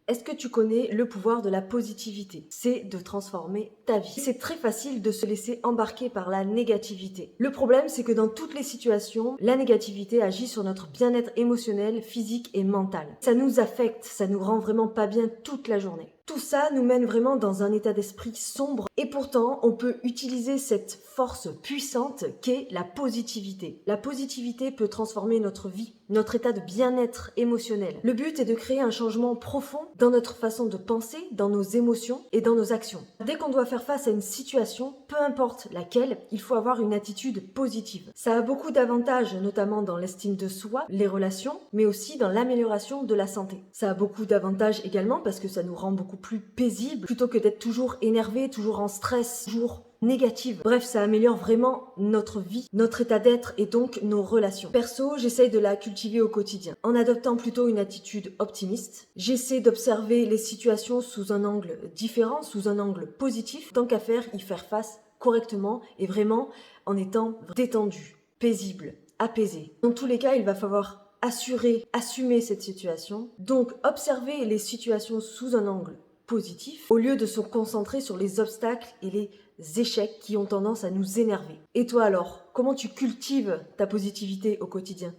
Est-ce que tu connais le pouvoir de la positivité? C'est de transformer ta vie. C'est très facile de se laisser embarquer par la négativité. Le problème, c'est que dans toutes les situations, la négativité agit sur notre bien-être émotionnel, physique et mental. Ça nous affecte, ça nous rend vraiment pas bien toute la journée. Tout ça nous mène vraiment dans un état d'esprit sombre et pourtant on peut utiliser cette force puissante qu'est la positivité. La positivité peut transformer notre vie, notre état de bien-être émotionnel. Le but est de créer un changement profond dans notre façon de penser, dans nos émotions et dans nos actions. Dès qu'on doit faire face à une situation, peu importe laquelle, il faut avoir une attitude positive. Ça a beaucoup d'avantages, notamment dans l'estime de soi, les relations, mais aussi dans l'amélioration de la santé. Ça a beaucoup d'avantages également parce que ça nous rend beaucoup plus paisible plutôt que d'être toujours énervé, toujours en stress, toujours négative. Bref, ça améliore vraiment notre vie, notre état d'être et donc nos relations. Perso, j'essaye de la cultiver au quotidien en adoptant plutôt une attitude optimiste. J'essaie d'observer les situations sous un angle différent, sous un angle positif, tant qu'à faire, y faire face correctement et vraiment en étant détendu, paisible, apaisé. Dans tous les cas, il va falloir assumer cette situation. Donc, observer les situations sous un angle positif au lieu de se concentrer sur les obstacles et les échecs qui ont tendance à nous énerver. Et toi alors, comment tu cultives ta positivité au quotidien ?